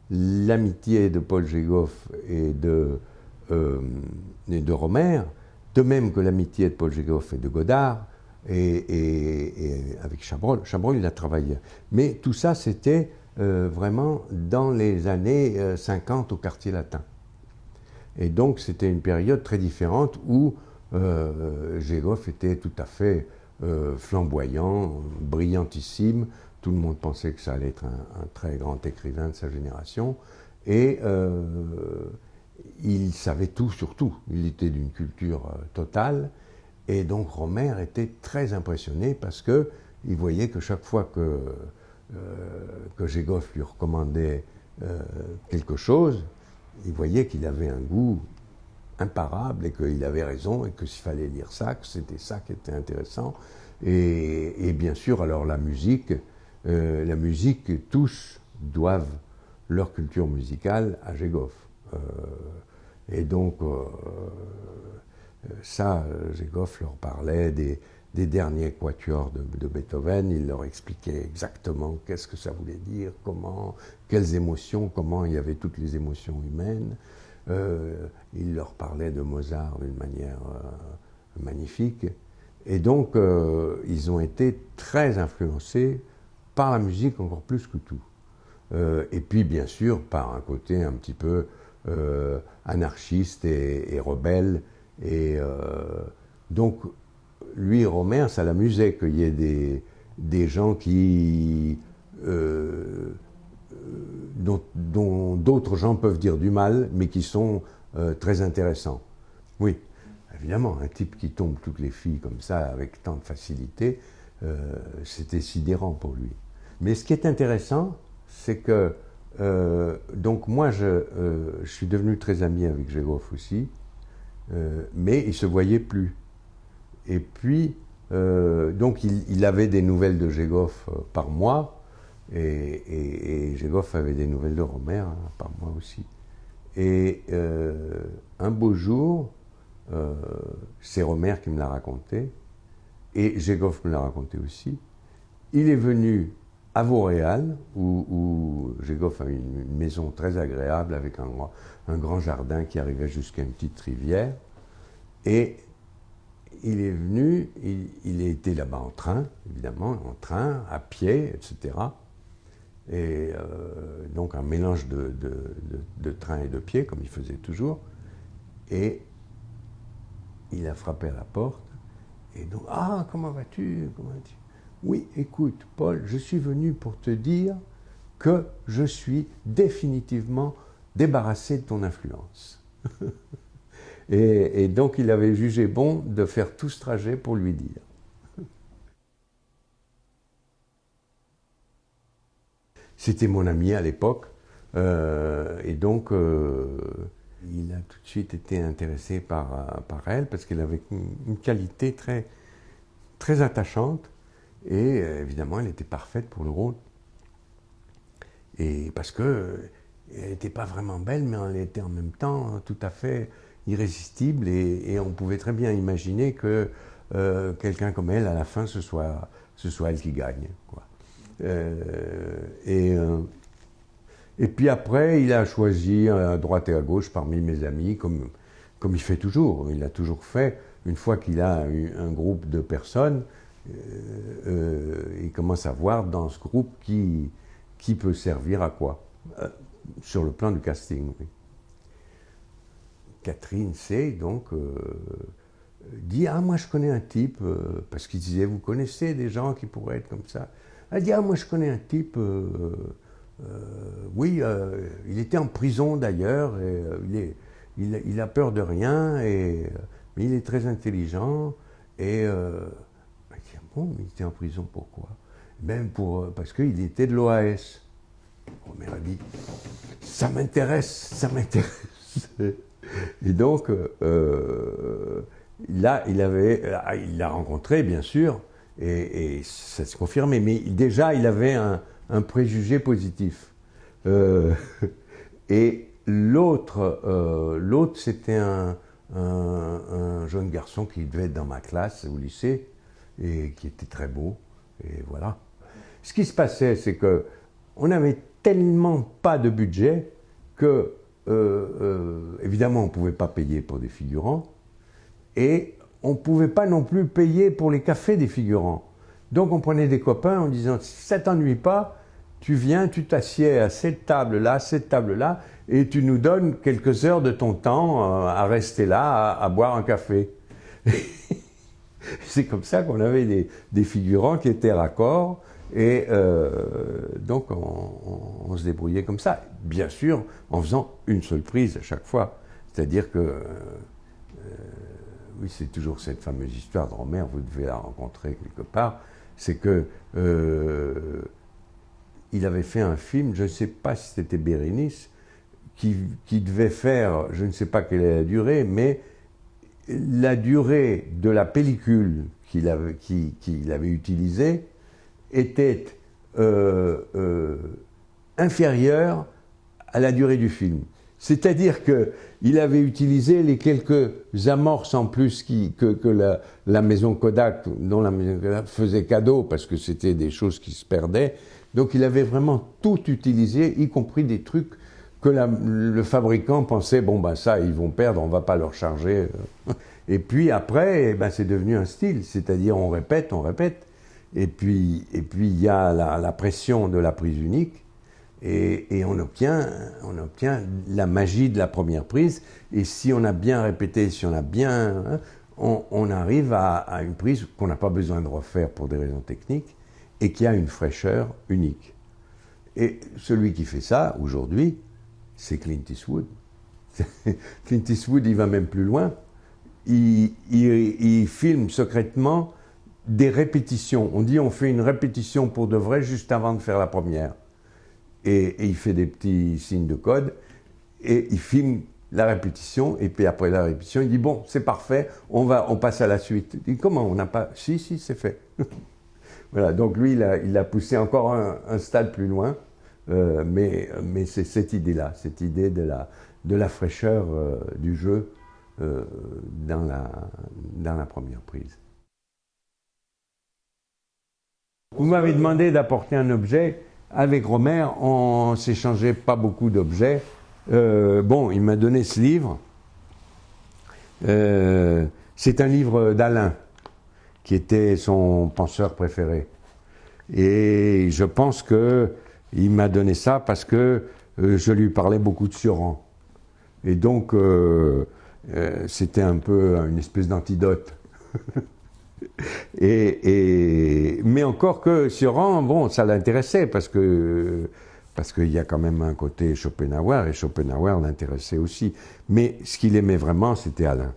l'amitié de Paul Géghoff euh, et de Rohmer, de même que l'amitié de Paul Géghoff et de Godard, et avec Chabrol. Chabrol, il a travaillé. Mais tout ça, c'était vraiment dans les années 50 au Quartier Latin. Et donc, c'était une période très différente où Géghoff était tout à fait flamboyant, brillantissime. Tout le monde pensait que ça allait être un très grand écrivain de sa génération. Et il savait tout sur tout. Il était d'une culture totale. Et donc Rohmer était très impressionné parce qu'il voyait que chaque fois que Géghoff lui recommandait quelque chose, il voyait qu'il avait un goût imparable et qu'il avait raison et que s'il fallait lire ça, que c'était ça qui était intéressant. Et bien sûr, alors la musique, tous doivent leur culture musicale à Géghoff. Et donc, Géghoff leur parlait des derniers quatuors de Beethoven, il leur expliquait exactement qu'est-ce que ça voulait dire, comment, quelles émotions, comment il y avait toutes les émotions humaines. Il leur parlait de Mozart d'une manière magnifique. Et donc, ils ont été très influencés par la musique encore plus que tout. Et puis, bien sûr, par un côté un petit peu anarchiste et rebelle. Et donc, lui, Rohmer, ça l'amusait qu'il y ait des gens dont d'autres gens peuvent dire du mal, mais qui sont très intéressants. Oui, évidemment, un type qui tombe toutes les filles comme ça, avec tant de facilité, c'était sidérant pour lui. Mais ce qui est intéressant, c'est que donc moi, je suis devenu très ami avec Géghoff aussi, mais il ne se voyait plus. Et puis, donc il avait des nouvelles de Géghoff par mois, et Géghoff avait des nouvelles de Rohmer par mois aussi. Et un beau jour, c'est Rohmer qui me l'a raconté, et Géghoff me l'a raconté aussi. Il est venu à Vauréal, où Géghoff a une maison très agréable avec un grand jardin qui arrivait jusqu'à une petite rivière. Et il est venu, il était là-bas en train, évidemment, en train, à pied, etc. Et donc un mélange de train et de pied, comme il faisait toujours. Et il a frappé à la porte. Et donc, ah, comment vas-tu? Oui, écoute, Paul, je suis venu pour te dire que je suis définitivement débarrassé de ton influence. Et donc, il avait jugé bon de faire tout ce trajet pour lui dire. C'était mon ami à l'époque, et donc il a tout de suite été intéressé par elle parce qu'elle avait une qualité très, très attachante. Et évidemment, elle était parfaite pour le rôle. Et parce que elle n'était pas vraiment belle, mais elle était en même temps tout à fait irrésistible. Et on pouvait très bien imaginer que quelqu'un comme elle, à la fin, ce soit elle qui gagne, quoi. Et puis après, il a choisi à droite et à gauche parmi mes amis, comme il fait toujours. Il a toujours fait. Une fois qu'il a un groupe de personnes, il commence à voir dans ce groupe qui peut servir à quoi, sur le plan du casting. Oui. Catherine C, donc, dit « Ah, moi je connais un type, parce qu'il disait « Vous connaissez des gens qui pourraient être comme ça ?» Elle dit « Ah, moi je connais un type, oui, il était en prison d'ailleurs, et il a peur de rien, mais il est très intelligent, et... Bon, il était en prison, pourquoi? Même parce qu'il était de l'OAS. Rohmer a dit, ça m'intéresse. Et donc, là, il l'a rencontré, bien sûr, et ça se confirmait. Mais déjà, il avait un préjugé positif. Et l'autre, c'était un jeune garçon qui devait être dans ma classe au lycée, et qui était très beau, et voilà. Ce qui se passait, c'est que on n'avait tellement pas de budget que, évidemment, on ne pouvait pas payer pour des figurants et on ne pouvait pas non plus payer pour les cafés des figurants. Donc on prenait des copains en disant, si ça ne t'ennuie pas, tu viens, tu t'assieds à cette table-là, et tu nous donnes quelques heures de ton temps à rester là, à boire un café. C'est comme ça qu'on avait des figurants qui étaient raccords, et donc on se débrouillait comme ça. Bien sûr, en faisant une seule prise à chaque fois. C'est-à-dire que, oui, c'est toujours cette fameuse histoire de Rohmer, vous devez la rencontrer quelque part, c'est que il avait fait un film, je ne sais pas si c'était Bérénice, qui devait faire, je ne sais pas quelle est la durée, mais la durée de la pellicule qu'il avait utilisée était inférieure à la durée du film. C'est-à-dire qu'il avait utilisé les quelques amorces en plus que la maison Kodak, dont la maison Kodak faisait cadeau, parce que c'était des choses qui se perdaient. Donc il avait vraiment tout utilisé, y compris des trucs que le fabricant pensait, bon ben ça, ils vont perdre, on ne va pas leur charger. Et puis après, ben, c'est devenu un style, c'est-à-dire on répète. Et puis il y a la pression de la prise unique. Et on obtient la magie de la première prise. Et si on a bien répété, si on a bien, hein, on arrive à une prise qu'on n'a pas besoin de refaire pour des raisons techniques et qui a une fraîcheur unique. Et celui qui fait ça aujourd'hui, c'est Clint Eastwood. Clint Eastwood, il va même plus loin. Il filme secrètement des répétitions. On dit on fait une répétition pour de vrai juste avant de faire la première. Et il fait des petits signes de code, et il filme la répétition, et puis après la répétition, il dit bon, c'est parfait, on passe à la suite. Il dit comment, on n'a pas... Si, c'est fait. Voilà, donc lui, il a poussé encore un stade plus loin, mais c'est cette idée-là, cette idée de la fraîcheur du jeu dans la première prise. Vous m'avez demandé d'apporter un objet. Avec Rohmer, on ne s'échangeait pas beaucoup d'objets. Bon, il m'a donné ce livre. C'est un livre d'Alain, qui était son penseur préféré. Et je pense qu'il m'a donné ça parce que je lui parlais beaucoup de Sioran. Et donc, c'était un peu une espèce d'antidote. Mais encore que Sioran, bon, ça l'intéressait parce qu'il y a quand même un côté Schopenhauer, et Schopenhauer l'intéressait aussi. Mais ce qu'il aimait vraiment, c'était Alain.